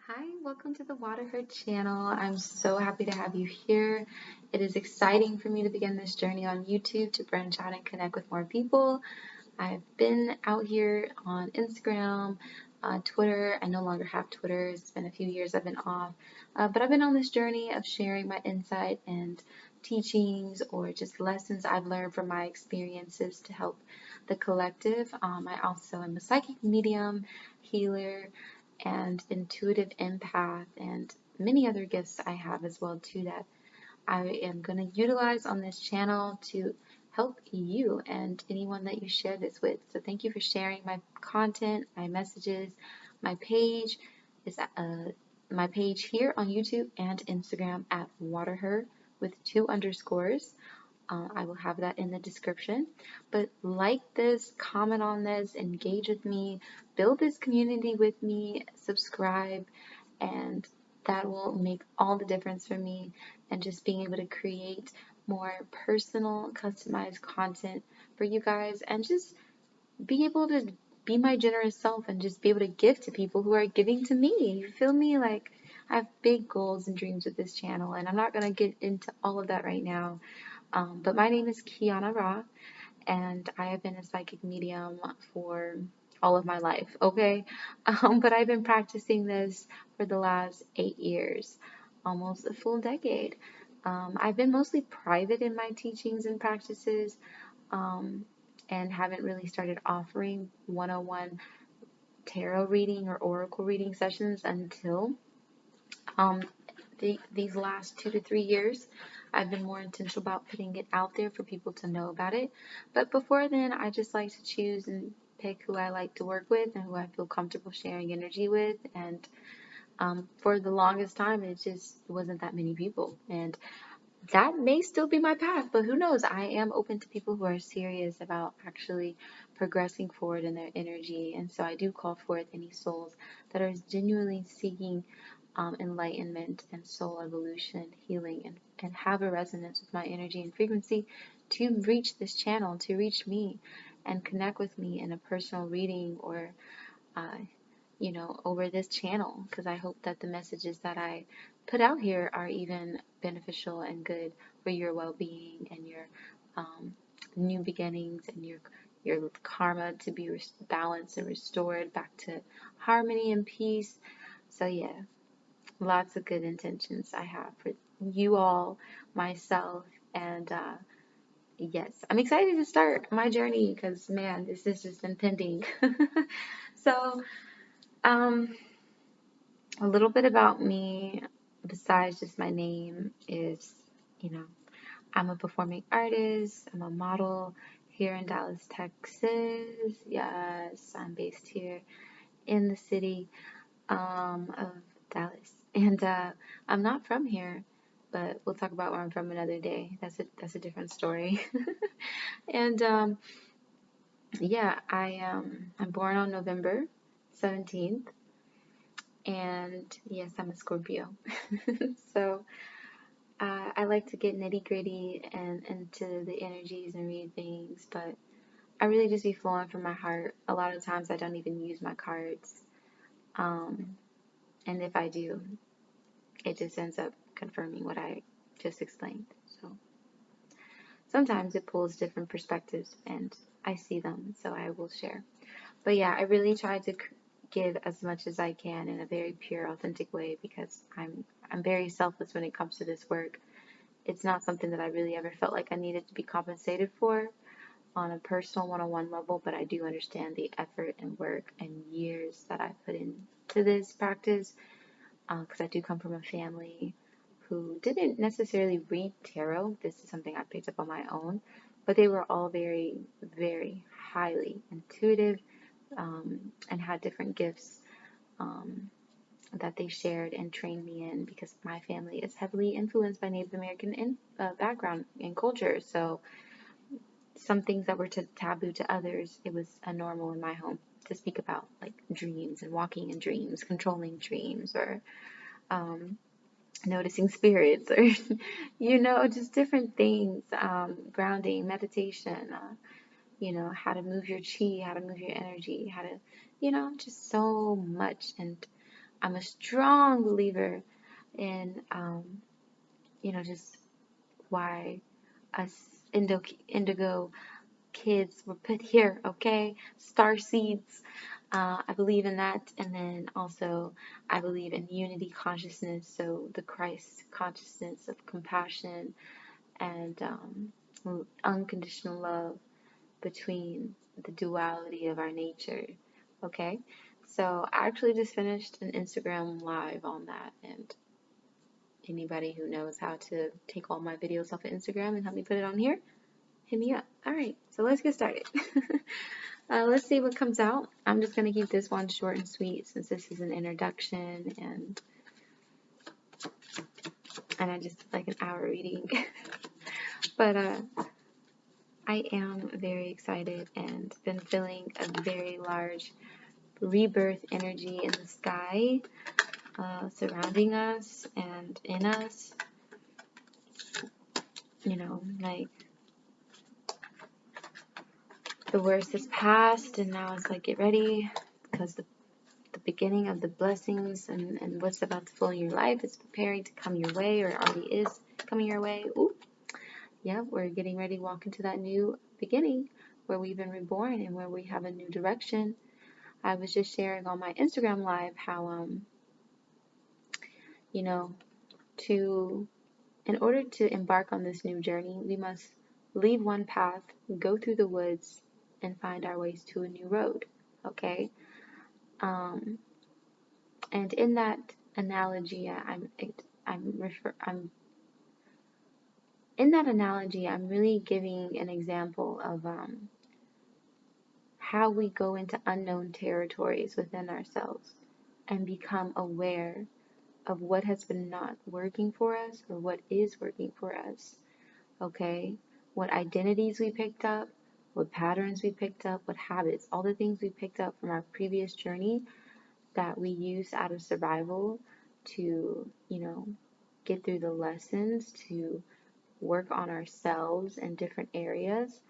Hi, welcome to the Water Her channel. I'm so happy to have you here. It is exciting for me to begin this journey on YouTube to branch out and connect with more people. I've been out here on Instagram, Twitter. I no longer have Twitter. It's been a few years I've been off. But I've been on this journey of sharing my insight and teachings or just lessons I've learned from my experiences to help the collective. I also am a psychic medium, healer, and intuitive empath, and many other gifts I have as well too that I am going to utilize on this channel to help you and anyone that you share this with. So thank you for sharing my content, my messages. My page is my page here on YouTube and Instagram at waterher with 2 underscores. I will have that in the description. But like this, comment on this, engage with me, build this community with me, subscribe, and that will make all the difference for me and just being able to create more personal, customized content for you guys and just be able to be my generous self and just be able to give to people who are giving to me. You feel me? Like, I have big goals and dreams with this channel, and I'm not going to get into all of that right now. But my name is Kionnra, and I have been a psychic medium for all of my life, okay? But I've been practicing this for the last 8 years, almost a full decade. I've been mostly private in my teachings and practices, um, and haven't really started offering one-on-one tarot reading or oracle reading sessions until um, these last 2 to 3 years. I've been more intentional about putting it out there for people to know about it. But before then, I just like to choose and pick who I like to work with and who I feel comfortable sharing energy with. And for the longest time, it just wasn't that many people. And that may still be my path, but who knows? I am open to people who are serious about actually progressing forward in their energy. And so I do call forth any souls that are genuinely seeking enlightenment and soul evolution, healing, and have a resonance with my energy and frequency to reach this channel, to reach me and connect with me in a personal reading or uh, over this channel, because I hope that the messages that I put out here are even beneficial and good for your well-being and your um, new beginnings and your karma to be balanced and restored back to harmony and peace. So yeah, lots of good intentions I have for you all, myself, and yes, I'm excited to start my journey because man, this has just been pending. So, um, a little bit about me, besides just my name, is, you know, I'm a performing artist, I'm a model here in Dallas, Texas. Yes, I'm based here in the city of Dallas. And I'm not from here, but we'll talk about where I'm from another day. That's a different story. And yeah, I'm born on November 17th, and yes, I'm a Scorpio. So I like to get nitty gritty and into the energies and read things, but I really just be flowing from my heart. A lot of times I don't even use my cards. Um, and if I do, it just ends up confirming what I just explained. So sometimes it pulls different perspectives and I see them, so I will share. But yeah, I really try to give as much as I can in a very pure, authentic way because I'm very selfless when it comes to this work. It's not something that I really ever felt like I needed to be compensated for on a personal one-on-one level, but I do understand the effort and work and years that I put into this practice because I do come from a family who didn't necessarily read tarot. This is something I picked up on my own, but they were all very, very highly intuitive and had different gifts um, that they shared and trained me in because my family is heavily influenced by Native American background and culture. So some things that were taboo to others, it was a normal in my home to speak about, like dreams and walking in dreams, controlling dreams, or um, noticing spirits, or just different things, grounding, meditation, how to move your chi, how to move your energy, how to, just so much. And I'm a strong believer in, just why us indigo kids were put here, okay? Star seeds. I believe in that. And then also, I believe in unity consciousness. So the Christ consciousness of compassion and unconditional love between the duality of our nature, okay? So I actually just finished an Instagram live on that, and anybody who knows how to take all my videos off of Instagram and help me put it on here, hit me up. All right, so let's get started. Let's see what comes out. I'm just going to keep this one short and sweet since this is an introduction, and I just did like an hour reading. But I am very excited and been feeling a very large rebirth energy in the sky surrounding us and in us. Like the worst is past, and now it's like, get ready, because the beginning of the blessings and what's about to flow in your life is preparing to come your way, or already is coming your way. Ooh, yeah, we're getting ready to walk into that new beginning where we've been reborn and where we have a new direction. I was just sharing on my Instagram live how, in order to embark on this new journey, we must leave one path, go through the woods, and find our ways to a new road. Okay? And in that analogy, I'm really giving an example of how we go into unknown territories within ourselves and become aware of what has been not working for us or what is working for us. Okay? What identities we picked up, what patterns we picked up, what habits, all the things we picked up from our previous journey that we use out of survival to, get through the lessons, to work on ourselves in different areas,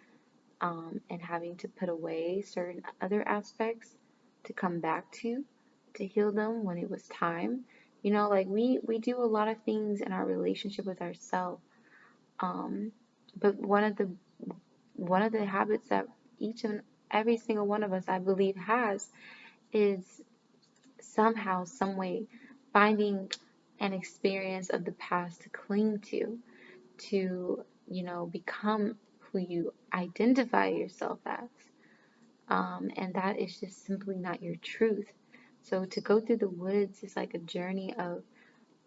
and having to put away certain other aspects to come back to heal them when it was time. Like we do a lot of things in our relationship with ourselves, but one of the habits that each and every single one of us, I believe, has is somehow, some way, finding an experience of the past to cling to become who you identify yourself as. And that is just simply not your truth. So to go through the woods is like a journey of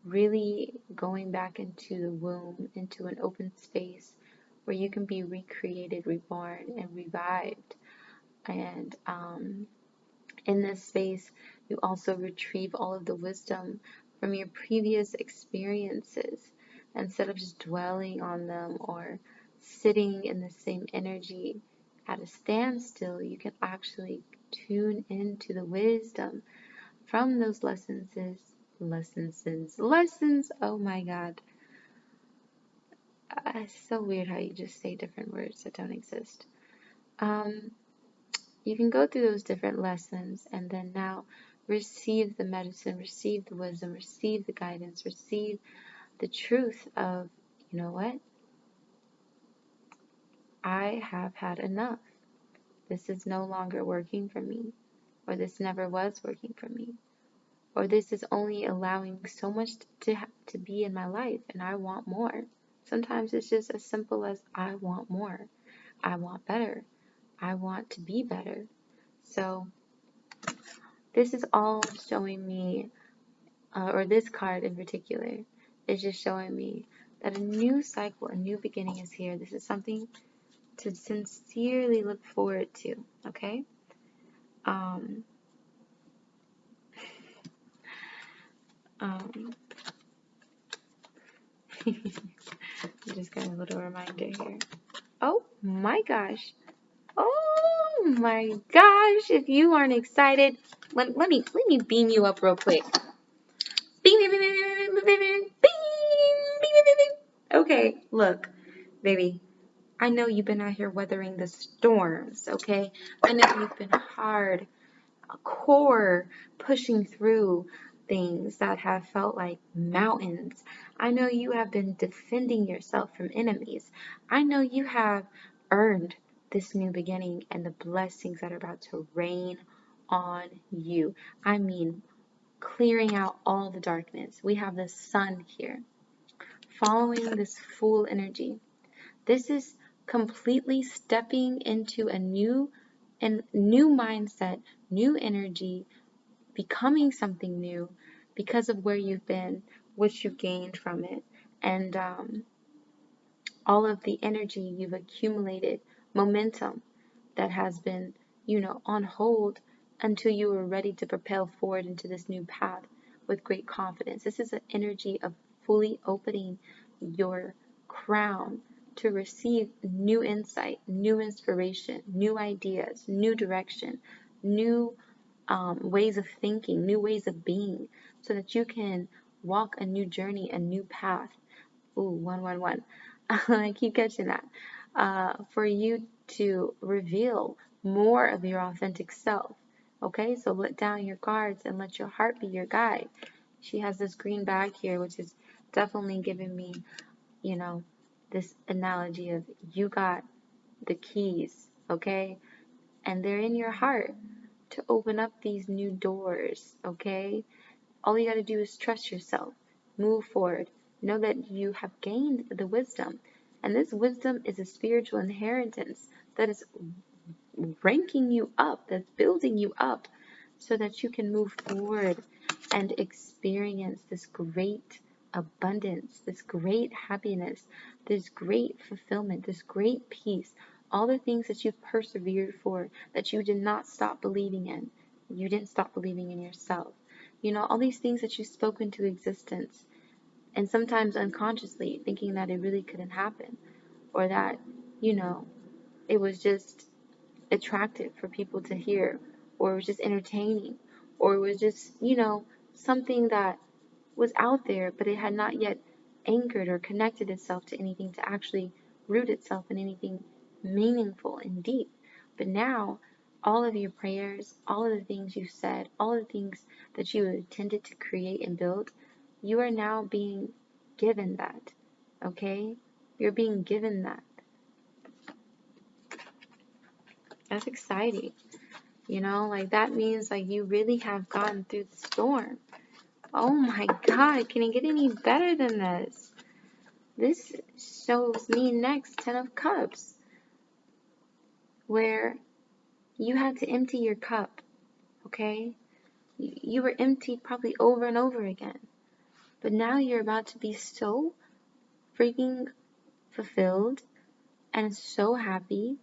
really going back into the womb, into an open space where you can be recreated, reborn, and revived. And in this space, you also retrieve all of the wisdom from your previous experiences. Instead of just dwelling on them or sitting in the same energy at a standstill, you can actually tune into the wisdom from those lessons. Oh my God. It's so weird how you just say different words that don't exist. You can go through those different lessons and then now receive the medicine, receive the wisdom, receive the guidance, receive the truth of, you know what? I have had enough. This is no longer working for me, or this never was working for me, or this is only allowing so much to be in my life, and I want more. Sometimes it's just as simple as I want more. I want better. I want to be better. So this is all showing me, or this card in particular, is just showing me that a new cycle, a new beginning is here. This is something to sincerely look forward to, okay? Um, I just got a little reminder here. Oh my gosh. Oh my gosh. If you aren't excited, let me beam you up real quick. Beam, beam, beam, beam, beam, beam, beam, beam, beam, beam. Okay, look, baby. I know you've been out here weathering the storms, okay? I know you've been hard, core, pushing through, things that have felt like mountains. I know you have been defending yourself from enemies. I know you have earned this new beginning and the blessings that are about to rain on you. I mean, clearing out all the darkness. We have the sun here, following this full energy. This is completely stepping into a new mindset, new energy, becoming something new because of where you've been, what you've gained from it, and all of the energy you've accumulated, momentum that has been, on hold until you were ready to propel forward into this new path with great confidence. This is an energy of fully opening your crown to receive new insight, new inspiration, new ideas, new direction, new ways of thinking, new ways of being, so that you can walk a new journey, a new path. Ooh, 111. I keep catching that. For you to reveal more of your authentic self. Okay, so let down your guards and let your heart be your guide. She has this green bag here, which is definitely giving me, you know, this analogy of you got the keys, okay? And they're in your heart to open up these new doors, okay? All you got to do is trust yourself, move forward, know that you have gained the wisdom. And this wisdom is a spiritual inheritance that is ranking you up, that's building you up so that you can move forward and experience this great abundance, this great happiness, this great fulfillment, this great peace, all the things that you've persevered for, that you did not stop believing in. You didn't stop believing in yourself. All these things that you spoke into existence, and sometimes unconsciously thinking that it really couldn't happen, or that, you know, it was just attractive for people to hear, or it was just entertaining, or it was just, something that was out there, but it had not yet anchored or connected itself to anything to actually root itself in anything meaningful and deep. But now, all of your prayers, all of the things you said, all of the things that you intended to create and build, you are now being given that. Okay? You're being given that. That's exciting. Like that means like you really have gotten through the storm. Oh my God, can it get any better than this? This shows me next 10 of Cups, where you had to empty your cup, okay? You were emptied probably over and over again. But now you're about to be so freaking fulfilled and so happy,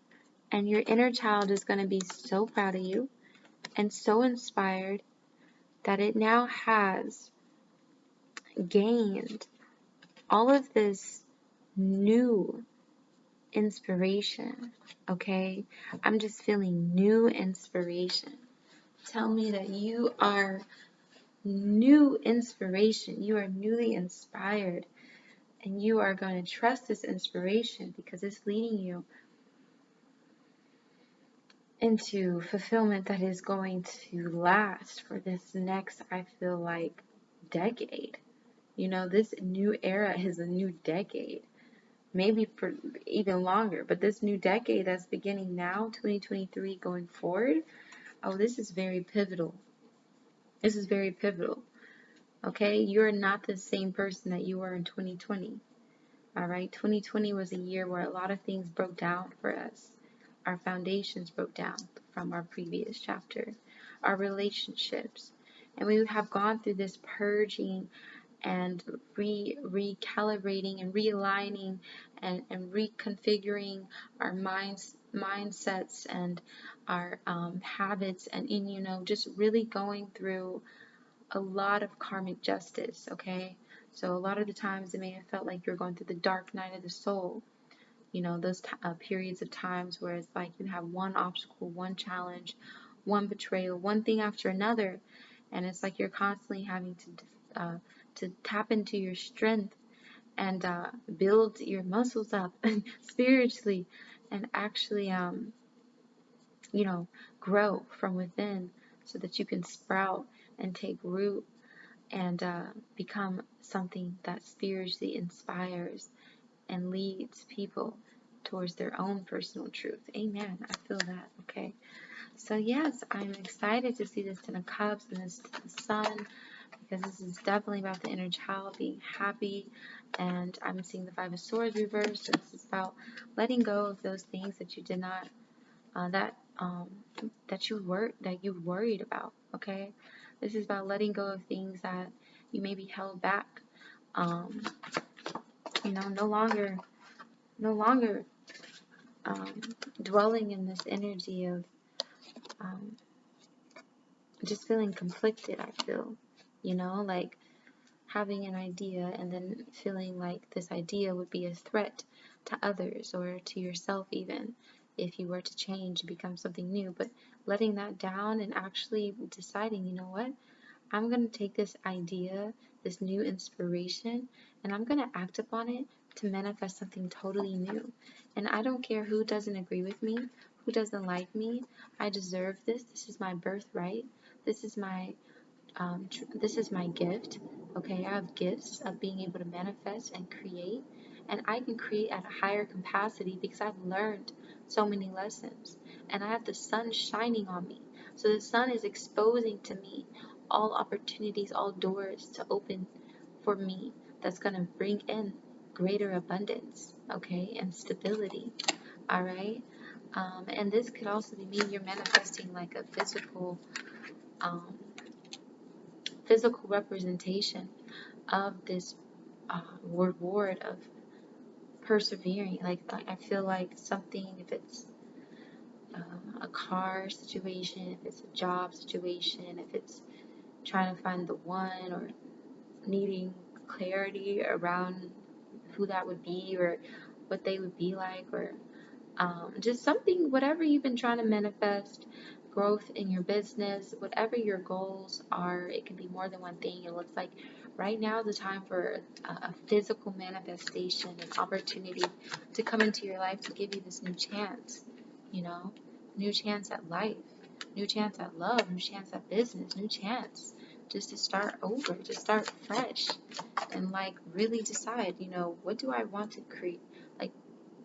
and your inner child is going to be so proud of you and so inspired that it now has gained all of this new inspiration, okay? I'm just feeling new inspiration. Tell me that you are new inspiration. You are newly inspired, and you are going to trust this inspiration because it's leading you into fulfillment that is going to last for this next, I feel like, decade. This new era is a new decade, maybe for even longer, but this new decade that's beginning now, 2023 going forward, oh, this is very pivotal. This is very pivotal. Okay, you're not the same person that you were in 2020. All right, 2020 was a year where a lot of things broke down for us. Our foundations broke down from our previous chapter, our relationships, and we have gone through this purging and recalibrating and realigning and reconfiguring our mindsets and our habits, and just really going through a lot of karmic justice. Okay, so a lot of the times it may have felt like you're going through the dark night of the soul. Those periods of times where it's like you have one obstacle, one challenge, one betrayal, one thing after another, and it's like you're constantly having to tap into your strength and build your muscles up spiritually, and actually grow from within so that you can sprout and take root. and become something that spiritually inspires and leads people towards their own personal truth. Amen. I feel that. Okay. So yes, I'm excited to see this Ten of Cups and this Sun, because this is definitely about the inner child being happy, and I'm seeing the Five of Swords reversed. So this is about letting go of those things that you did not that you worried about. Okay, this is about letting go of things that you maybe held back. Um, no longer um, dwelling in this energy of um, just feeling conflicted. I feel, like having an idea and then feeling like this idea would be a threat to others or to yourself, even if you were to change and become something new. But letting that down and actually deciding, you know what, I'm going to take this idea, this new inspiration, and I'm going to act upon it to manifest something totally new. And I don't care who doesn't agree with me, who doesn't like me. I deserve this. This is my birthright. This is my this is my gift. Okay, I have gifts of being able to manifest and create, and I can create at a higher capacity because I've learned so many lessons, and I have the sun shining on me. So the sun is exposing to me all opportunities, all doors to open for me, that's going to bring in greater abundance, okay, and stability. All right. And this could also be mean you're manifesting like a um, physical representation of this reward of persevering. Like, I feel like something, if it's a car situation, if it's a job situation, if it's trying to find the one, or needing clarity around who that would be or what they would be like, or just something, whatever you've been trying to manifest, growth in your business, whatever your goals are. It can be more than one thing. It looks like right now is the time for a physical manifestation, an opportunity to come into your life to give you this new chance, new chance at life, new chance at love, new chance at business, new chance just to start over, to start fresh, and like really decide, what do I want to create? Like,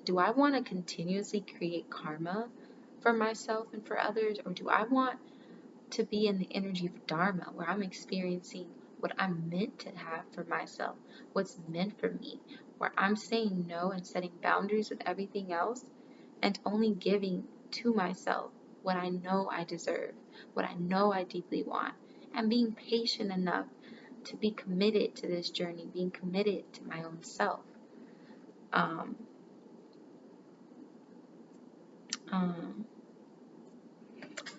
do I want to continuously create karma for myself and for others, or do I want to be in the energy of Dharma, where I'm experiencing what I'm meant to have for myself, what's meant for me, where I'm saying no and setting boundaries with everything else, and only giving to myself what I know I deserve, what I know I deeply want, and being patient enough to be committed to this journey, being committed to my own self. Um, um,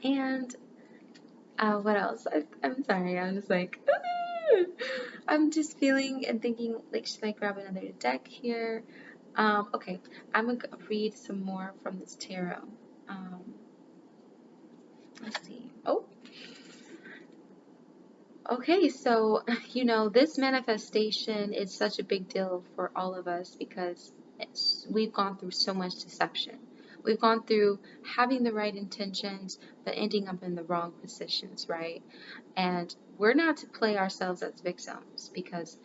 and what else? I'm sorry, I'm just like, I'm just feeling and thinking, like, should I grab another deck here? Okay, I'm gonna read some more from this tarot. Let's see. Oh, okay, so, this manifestation is such a big deal for all of us because we've gone through so much deception. We've gone through having the right intentions, but ending up in the wrong positions, right? And we're not to play ourselves as victims, because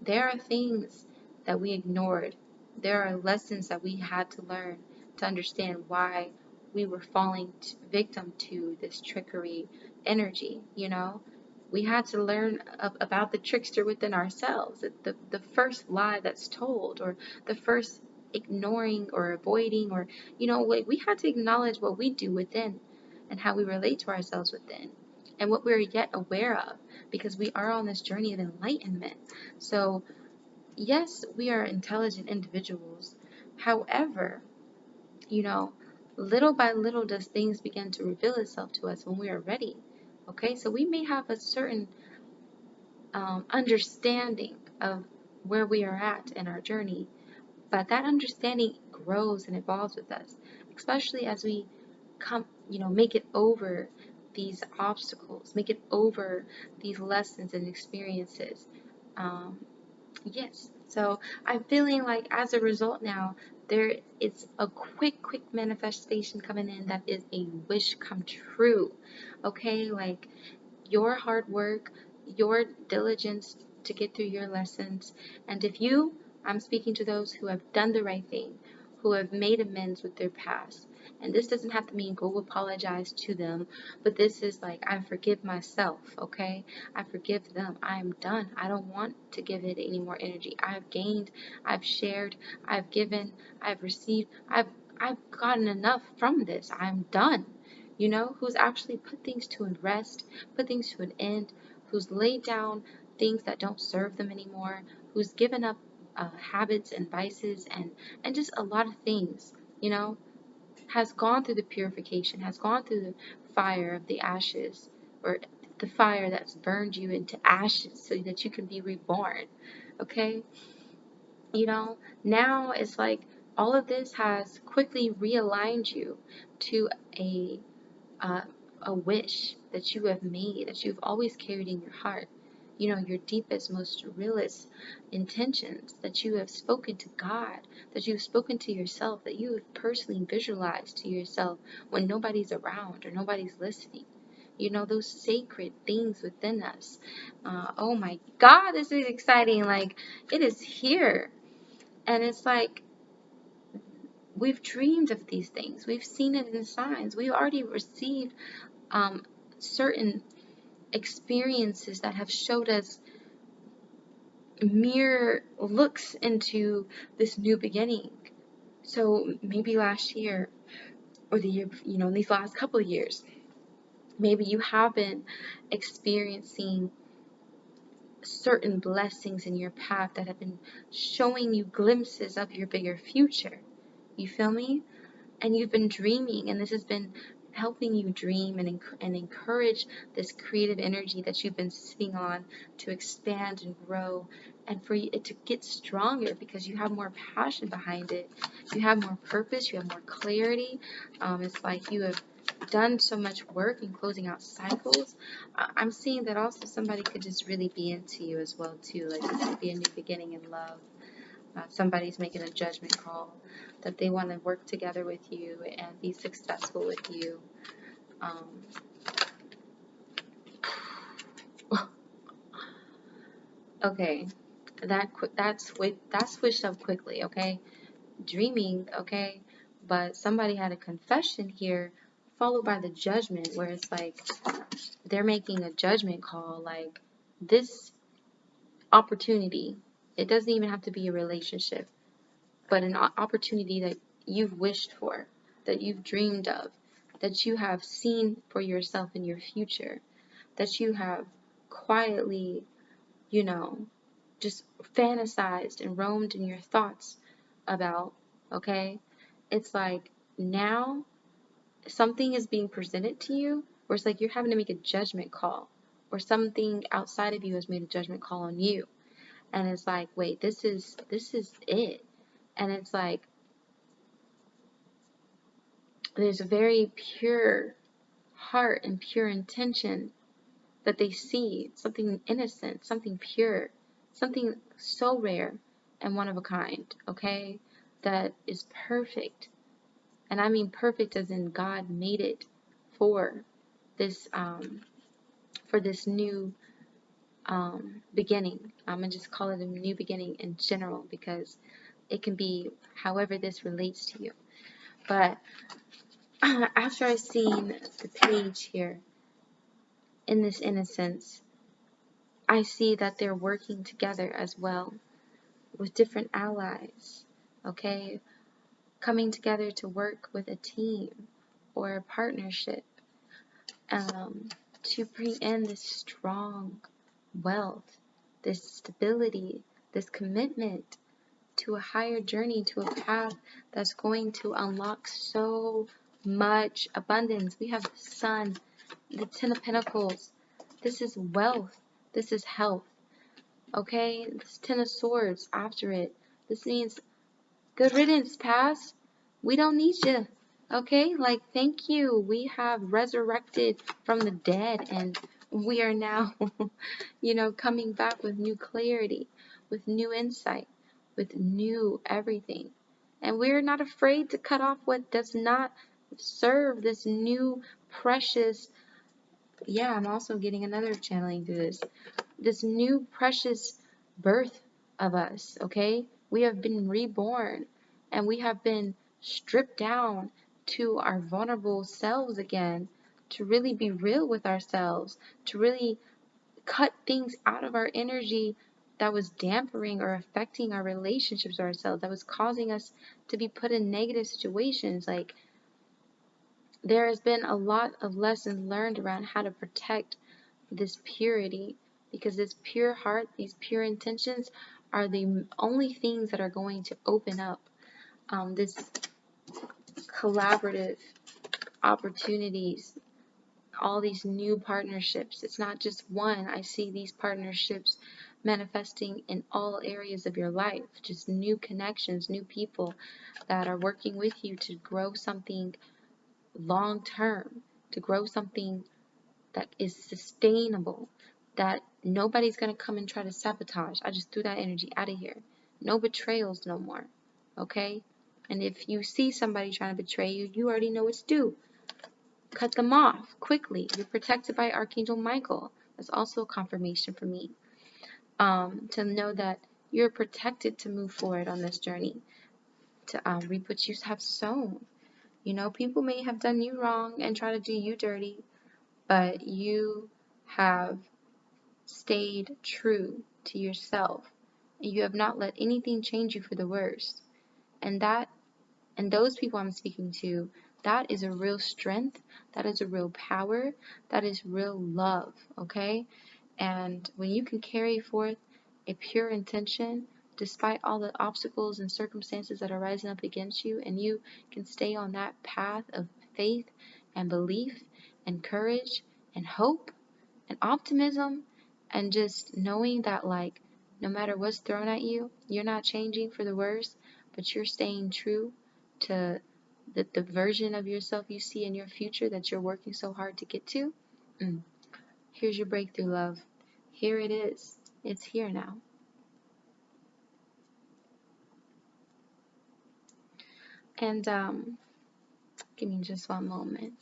there are things that we ignored. There are lessons that we had to learn to understand why we were falling victim to this trickery energy, We had to learn about the trickster within ourselves, the first lie that's told, or the first ignoring or avoiding, or, we had to acknowledge what we do within and how we relate to ourselves within and what we're yet aware of, because we are on this journey of enlightenment. So, yes, we are intelligent individuals. However, little by little does things begin to reveal itself to us when we are ready. Okay, so we may have a certain understanding of where we are at in our journey, but that understanding grows and evolves with us, especially as we make it over these obstacles, make it over these lessons and experiences. Um, yes, so I'm feeling like as a result now, there is a quick manifestation coming in that is a wish come true. Okay, like your hard work, your diligence to get through your lessons. And I'm speaking to those who have done the right thing, who have made amends with their past. And this doesn't have to mean go apologize to them, but this is like, I forgive myself, okay? I forgive them. I am done. I don't want to give it any more energy. I've gained, I've shared, I've given, I've received, I've gotten enough from this. I'm done. Who's actually put things to an rest, put things to an end, who's laid down things that don't serve them anymore, who's given up habits and vices and just a lot of things, has gone through the purification, has gone through the fire of the ashes, or the fire that's burned you into ashes so that you can be reborn. Okay? Now it's like all of this has quickly realigned you to uh, a wish that you have made, that you've always carried in your heart. Your deepest, most realest intentions that you have spoken to God, that you've spoken to yourself, that you have personally visualized to yourself when nobody's around or nobody's listening. Those sacred things within us. Oh my God, this is exciting. Like, it is here. And it's like, we've dreamed of these things. We've seen it in signs. We already received certain experiences that have showed us mere looks into this new beginning. So maybe last year or the year, in these last couple of years, maybe you have been experiencing certain blessings in your path that have been showing you glimpses of your bigger future. You feel me? And you've been dreaming, and this has been helping you dream and encourage this creative energy that you've been sitting on to expand and grow, and for it to get stronger because you have more passion behind it, you have more purpose, you have more clarity. It's like you have done so much work in closing out cycles. I'm seeing that also somebody could just really be into you as well too, like this could be a new beginning in love. Somebody's making a judgment call that they want to work together with you and be successful with you. Okay, that's switched up quickly. Okay, dreaming. Okay, but somebody had a confession here, followed by the judgment, where it's like they're making a judgment call, like this opportunity. It doesn't even have to be a relationship, but an opportunity that you've wished for, that you've dreamed of, that you have seen for yourself in your future, that you have quietly, just fantasized and roamed in your thoughts about, okay? It's like now something is being presented to you where it's like you're having to make a judgment call, or something outside of you has made a judgment call on you. And it's like, wait, this is it. And it's like, there's a very pure heart and pure intention that they see, something innocent, something pure, something so rare and one of a kind, okay? That is perfect. And I mean perfect as in God made it for this new beginning. I'm gonna just call it a new beginning in general because it can be however this relates to you. But after I've seen the page here, in this innocence, I see that they're working together as well with different allies, okay? Coming together to work with a team or a partnership to bring in this strong wealth, this stability, this commitment to a higher journey, to a path that's going to unlock so much abundance. We have the sun, the Ten of Pentacles. This is wealth. This is health. Okay? This Ten of Swords after it. This means good riddance, past. We don't need you. Okay? Like, thank you. We have resurrected from the dead, and we are now, coming back with new clarity, with new insight, with new everything. And we're not afraid to cut off what does not serve this new precious yeah, I'm also getting another channeling through this new precious birth of us, okay? We have been reborn and we have been stripped down to our vulnerable selves again, to really be real with ourselves, to really cut things out of our energy that was dampering or affecting our relationships with ourselves, that was causing us to be put in negative situations. Like, there has been a lot of lessons learned around how to protect this purity, because this pure heart, these pure intentions are the only things that are going to open up this collaborative opportunities, all these new partnerships. It's not just one. I see these partnerships manifesting in all areas of your life, just new connections, new people that are working with you to grow something long term, to grow something that is sustainable, that nobody's going to come and try to sabotage. I just threw that energy out of here. No betrayals no more, okay? And if you see somebody trying to betray you, you already know what to do. Cut them off quickly. You're protected by Archangel Michael. That's also a confirmation for me, to know that you're protected to move forward on this journey, to reap what you have sown. You know, people may have done you wrong and try to do you dirty, but you have stayed true to yourself, and you have not let anything change you for the worse. And those people I'm speaking to, that is a real strength, that is a real power, that is real love, okay? And when you can carry forth a pure intention despite all the obstacles and circumstances that are rising up against you, and you can stay on that path of faith and belief and courage and hope and optimism, and just knowing that, like, no matter what's thrown at you, you're not changing for the worse, but you're staying true to the version of yourself you see in your future that you're working so hard to get to. Here's your breakthrough, love. Here it is. It's here now. And give me just one moment.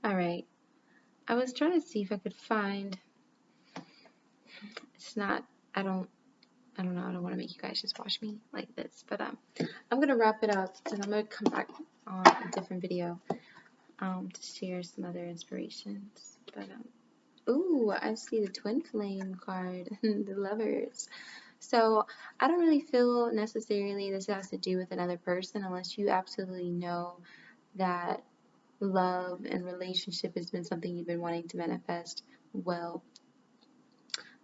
All right. I was trying to see if I could find. It's not. I don't. I don't know. I don't want to make you guys just watch me like this, but I'm gonna wrap it up, and I'm gonna come back on a different video to share some other inspirations. But ooh, I see the twin flame card, the lovers. So I don't really feel necessarily this has to do with another person, unless you absolutely know that love and relationship has been something you've been wanting to manifest. Well,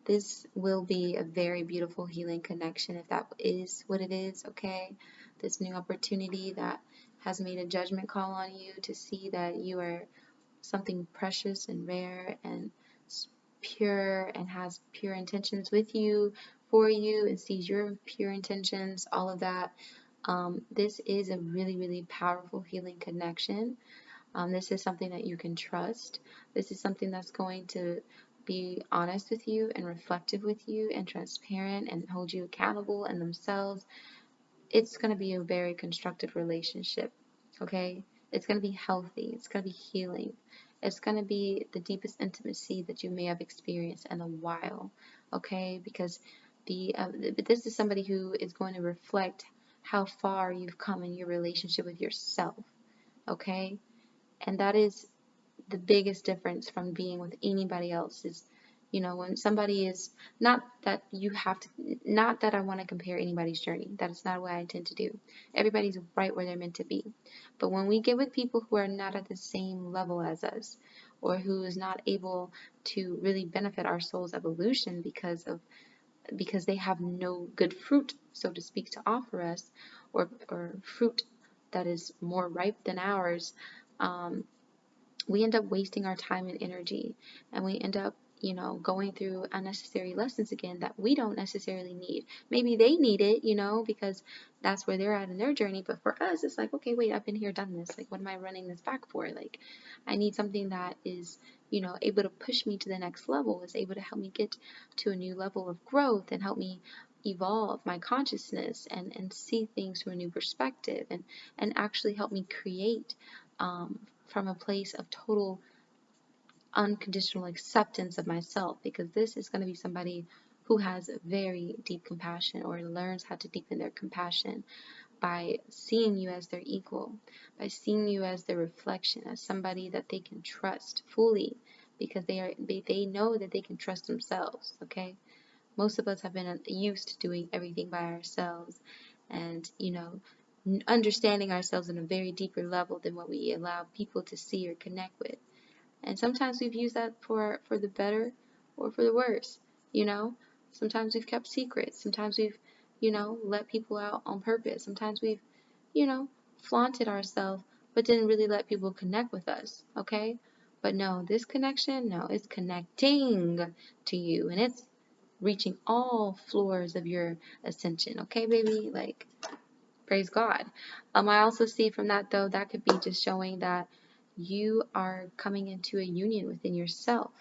this will be a very beautiful healing connection if that is what it is, okay? This new opportunity that has made a judgment call on you to see that you are something precious and rare and pure and has pure intentions with you, for you, and sees your pure intentions, all of that. This is a really, really powerful healing connection. This is something that you can trust. This is something that's going to be honest with you and reflective with you and transparent and hold you accountable and themselves. It's going to be a very constructive relationship, okay? It's going to be healthy. It's going to be healing. It's going to be the deepest intimacy that you may have experienced in a while, okay? Because this is somebody who is going to reflect how far you've come in your relationship with yourself, okay? And that is the biggest difference from being with anybody else. Is, you know, when somebody is, not that you have to, not that I want to compare anybody's journey. That is not what I intend to do. Everybody's right where they're meant to be. But when we get with people who are not at the same level as us, or who is not able to really benefit our soul's evolution because they have no good fruit, so to speak, to offer us, or fruit that is more ripe than ours, we end up wasting our time and energy, and we end up, going through unnecessary lessons again that we don't necessarily need. Maybe they need it, because that's where they're at in their journey. But for us, it's like, okay, wait, I've been here, done this. Like, what am I running this back for? Like, I need something that is, able to push me to the next level, is able to help me get to a new level of growth and help me evolve my consciousness and see things from a new perspective, and actually help me create from a place of total unconditional acceptance of myself, because this is going to be somebody who has very deep compassion, or learns how to deepen their compassion by seeing you as their equal, by seeing you as their reflection, as somebody that they can trust fully, because they know that they can trust themselves. Okay, most of us have been used to doing everything by ourselves, and understanding ourselves on a very deeper level than what we allow people to see or connect with. And sometimes we've used that for the better or for the worse, you know? Sometimes we've kept secrets. Sometimes we've, let people out on purpose. Sometimes we've, you know, flaunted ourselves, but didn't really let people connect with us, okay? But no, this connection, no, it's connecting to you, and it's reaching all floors of your ascension, okay, baby? Like, praise God. I also see from that, though, that could be just showing that you are coming into a union within yourself.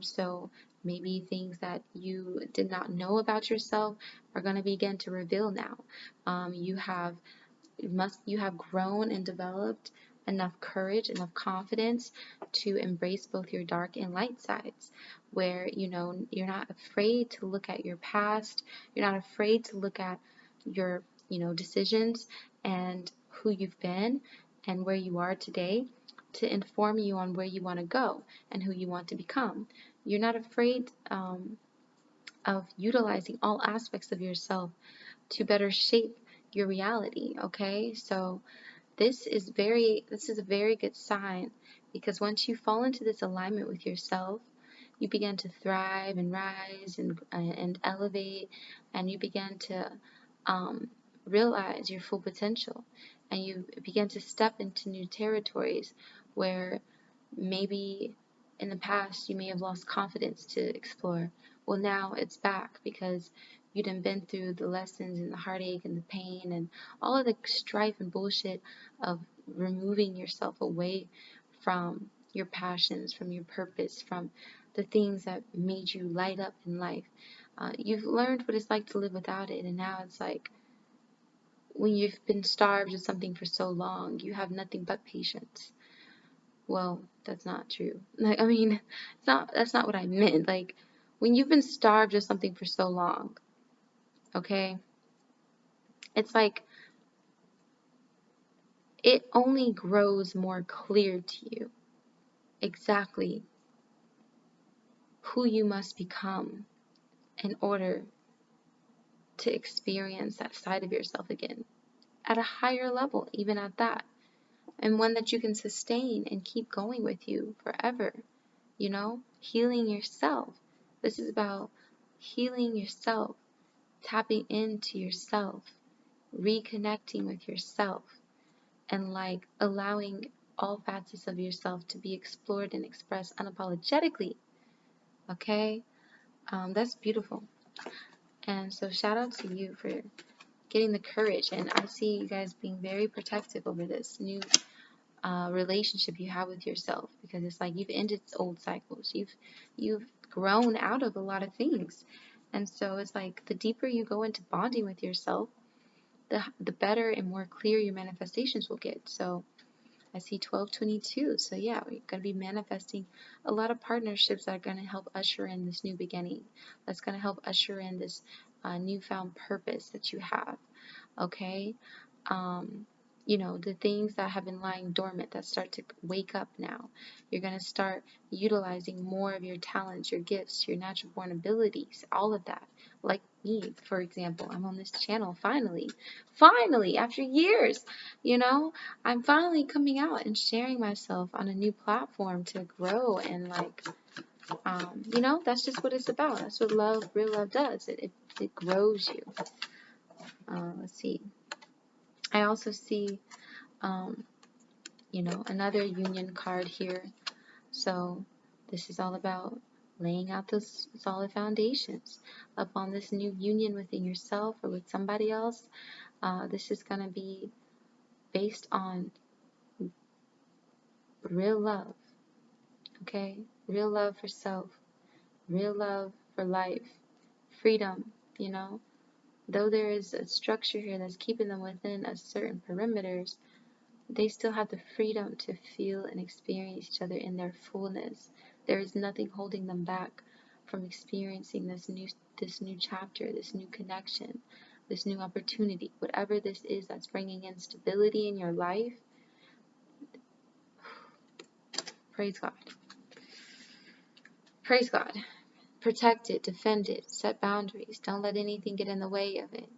So maybe things that you did not know about yourself are going to begin to reveal now. You have grown and developed enough courage, enough confidence to embrace both your dark and light sides, where you're not afraid to look at your past, you're not afraid to look at your decisions and who you've been and where you are today, to inform you on where you want to go and who you want to become. You're not afraid of utilizing all aspects of yourself to better shape your reality. Okay, so this is a very good sign, because once you fall into this alignment with yourself, you begin to thrive and rise and elevate, and you begin to realize your full potential, and you begin to step into new territories where maybe in the past you may have lost confidence to explore. Well, now it's back, because you done been through the lessons and the heartache and the pain and all of the strife and bullshit of removing yourself away from your passions, from your purpose, from the things that made you light up in life. You've learned what it's like to live without it, and now it's like, when you've been starved of something for so long, you have nothing but patience. Well, that's not true. Like, I mean, that's not what I meant. Like, when you've been starved of something for so long, okay, it's like it only grows more clear to you exactly who you must become in order to experience that side of yourself again at a higher level, even at that, and one that you can sustain and keep going with you forever. Healing yourself. This is about healing yourself, tapping into yourself, reconnecting with yourself, and like allowing all facets of yourself to be explored and expressed unapologetically. Okay? That's beautiful. And so shout out to you for getting the courage. And I see you guys being very protective over this new relationship you have with yourself, because it's like you've ended old cycles. You've grown out of a lot of things. And so it's like the deeper you go into bonding with yourself, the better and more clear your manifestations will get. So I see 1222. So yeah, we're going to be manifesting a lot of partnerships that are going to help usher in this new beginning. That's going to help usher in this newfound purpose that you have. Okay? The things that have been lying dormant that start to wake up now. You're going to start utilizing more of your talents, your gifts, your natural born abilities, all of that. Like me, for example. I'm on this channel finally, after years, I'm finally coming out and sharing myself on a new platform to grow and like, that's just what it's about. That's what real love does. It grows you. Let's see. I also see, another union card here. So this is all about laying out those solid foundations upon this new union within yourself or with somebody else. This is going to be based on real love, okay? Real love for self, real love for life, freedom, Though there is a structure here that's keeping them within a certain perimeters, they still have the freedom to feel and experience each other in their fullness. There is nothing holding them back from experiencing this new chapter, this new connection, this new opportunity, whatever this is that's bringing in stability in your life. Praise God. Praise God. Protect it, defend it, set boundaries. Don't let anything get in the way of it.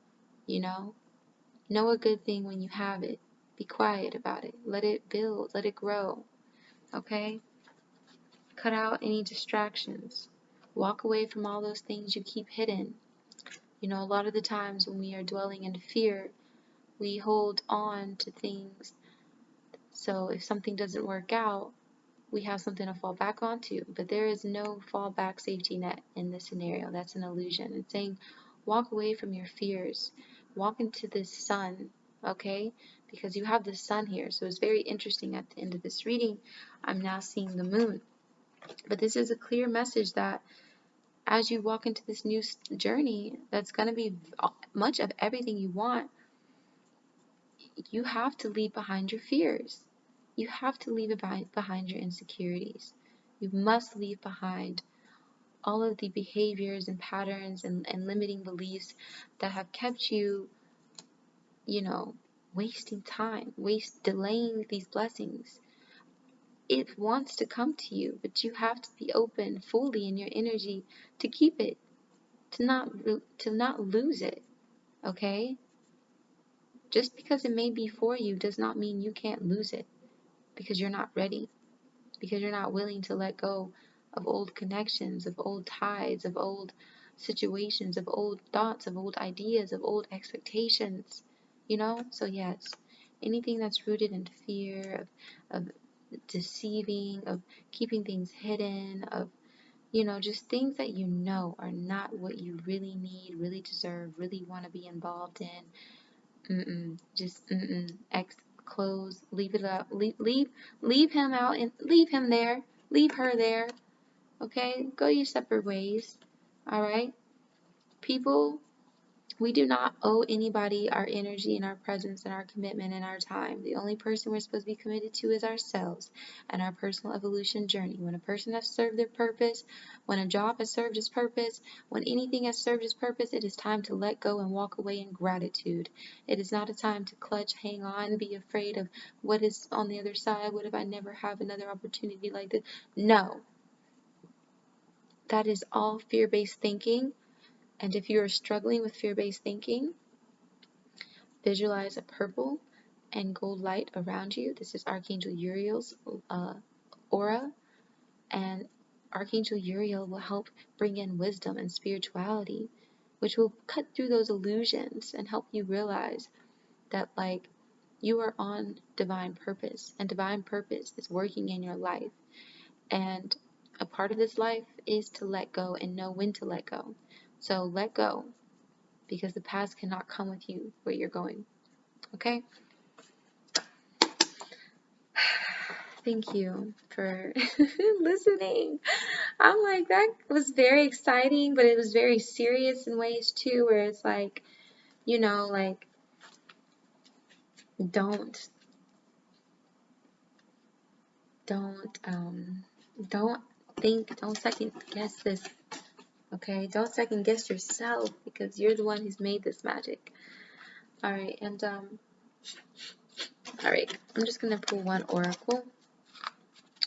Know a good thing when you have it. Be quiet about it. Let it build. Let it grow. Okay? Cut out any distractions. Walk away from all those things you keep hidden. A lot of the times when we are dwelling in fear, we hold on to things. So if something doesn't work out, we have something to fall back onto. But there is no fallback safety net in this scenario. That's an illusion. It's saying walk away from your fears. Walk into this sun, okay? Because you have the sun here. So it's very interesting at the end of this reading. I'm now seeing the moon. But this is a clear message that as you walk into this new journey, that's going to be much of everything you want. You have to leave behind your fears. You have to leave behind your insecurities. You must leave behind all of the behaviors and patterns and limiting beliefs that have kept you, wasting time, delaying these blessings. It wants to come to you, but you have to be open fully in your energy to keep it, to not lose it, okay? Just because it may be for you does not mean you can't lose it, because you're not ready, because you're not willing to let go of old connections, of old ties, of old situations, of old thoughts, of old ideas, of old expectations, So yes, anything that's rooted in fear, of deceiving, of keeping things hidden, of just things that are not what you really need, really deserve, really want to be involved in. Close, leave it up, leave him out and leave him there, leave her there, okay? Go your separate ways, all right? People, we do not owe anybody our energy and our presence and our commitment and our time. The only person we're supposed to be committed to is ourselves and our personal evolution journey. When a person has served their purpose, when a job has served its purpose, when anything has served its purpose, it is time to let go and walk away in gratitude. It is not a time to clutch, hang on, be afraid of what is on the other side. What if I never have another opportunity like this? No. That is all fear-based thinking. And if you are struggling with fear-based thinking, visualize a purple and gold light around you. This is Archangel Uriel's aura, and Archangel Uriel will help bring in wisdom and spirituality, which will cut through those illusions and help you realize that you are on divine purpose, and divine purpose is working in your life. And a part of this life is to let go and know when to let go. So let go, because the past cannot come with you where you're going. Okay? Thank you for listening. I'm like, that was very exciting, but it was very serious in ways too, where it's like, don't second guess this. Okay, don't second guess yourself, because you're the one who's made this magic. All right, and all right, I'm just gonna pull one oracle,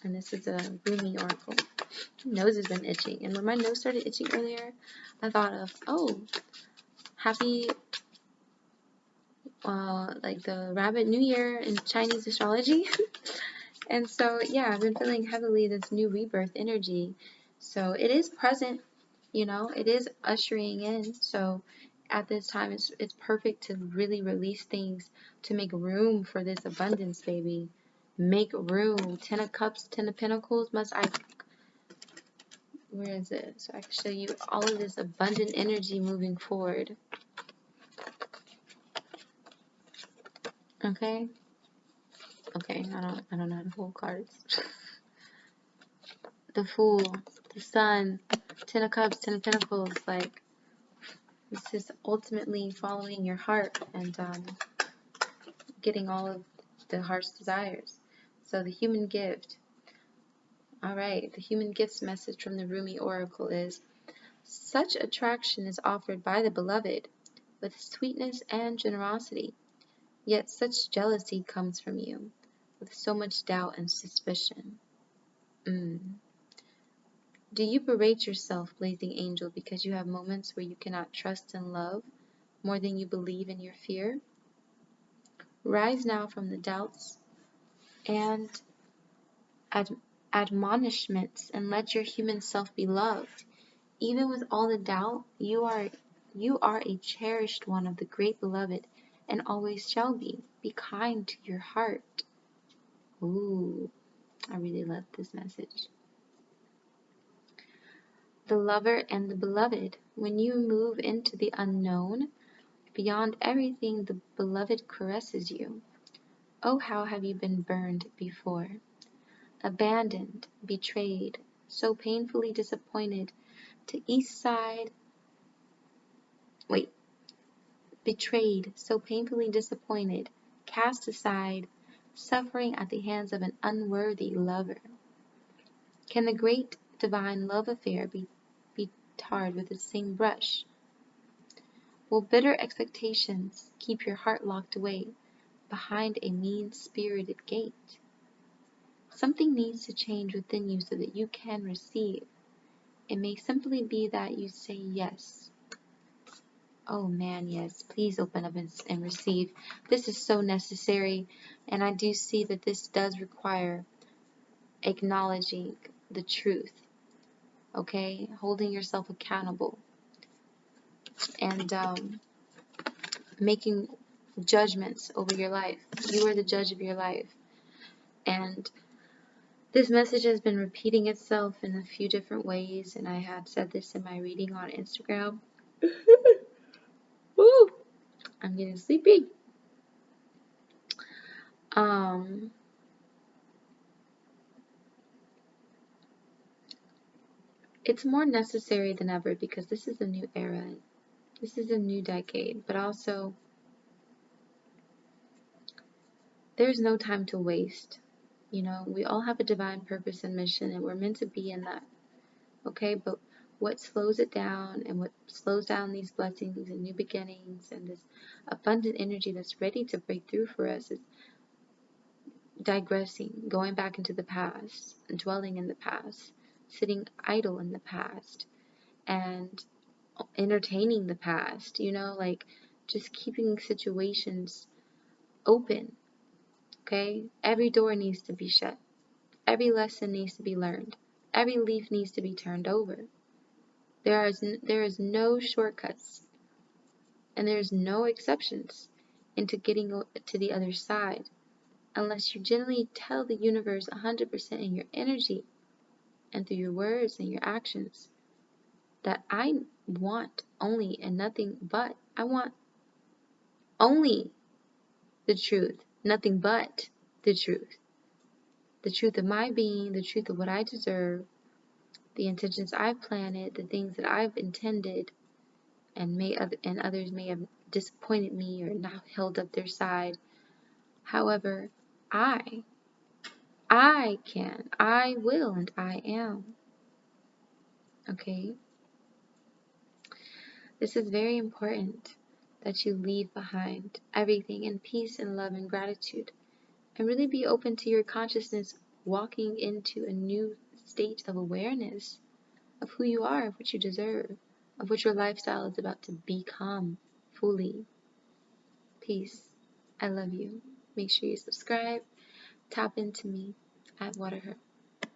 and this is a Rumi oracle. My nose has been itching, and when my nose started itching earlier, I thought of, oh, happy, like the Rabbit New Year in Chinese astrology. And so, yeah, I've been feeling heavily this new rebirth energy. So it is present, you know, it is ushering in. So at this time, it's perfect to really release things, to make room for this abundance, baby. Make room. Ten of Cups, Ten of Pentacles. Where is it? So I can show you all of this abundant energy moving forward. Okay. Okay, I don't know how to hold cards. The Fool, the Sun, Ten of Cups, Ten of Pentacles. Like, this is ultimately following your heart and getting all of the heart's desires. So the human gift. All right, the human gifts message from the Rumi Oracle is: such attraction is offered by the beloved with sweetness and generosity, yet such jealousy comes from you with so much doubt and suspicion. Do you berate yourself, blazing angel, because you have moments where you cannot trust and love more than you believe in your fear? Rise now from the doubts and admonishments and let your human self be loved. Even with all the doubt, you are a cherished one of the great beloved and always shall be. Be kind to your heart. Ooh, I really love this message. The lover and the beloved. When you move into the unknown, beyond everything, the beloved caresses you. Oh, how have you been burned before? Abandoned, betrayed, so painfully disappointed, to east side, betrayed, so painfully disappointed, cast aside, suffering at the hands of an unworthy lover. Can the great divine love affair be tarred with the same brush? Will bitter expectations keep your heart locked away behind a mean-spirited gate? Something needs to change within you so that you can receive. It may simply be that you say yes. Oh man, yes. Please open up and receive. This is so necessary, and I do see that this does require acknowledging the truth, okay? Holding yourself accountable and making judgments over your life. You are the judge of your life. And this message has been repeating itself in a few different ways, and I had said this in my reading on Instagram. Woo! I'm getting sleepy. It's more necessary than ever because this is a new era. This is a new decade, but also there's no time to waste. You know, we all have a divine purpose and mission, and we're meant to be in that. Okay, but what slows it down and what slows down these blessings and new beginnings and this abundant energy that's ready to break through for us is digressing, going back into the past, dwelling in the past, sitting idle in the past, and entertaining the past, you know, like just keeping situations open. Okay, every door needs to be shut, every lesson needs to be learned, every leaf needs to be turned over. There is no shortcuts and there's no exceptions into getting to the other side unless you genuinely tell the universe 100% in your energy and through your words and your actions that I want only and nothing but. I want only the truth, nothing but the truth. The truth of my being, the truth of what I deserve, the intentions I've planted, the things that I've intended, and others may have disappointed me or not held up their side. However, I can, I will, and I am. Okay? This is very important that you leave behind everything in peace and love and gratitude and really be open to your consciousness walking into a new state of awareness of who you are, of what you deserve, of what your lifestyle is about to become. fully. Peace. I love you. Make sure you subscribe. Tap into me at Waterheart.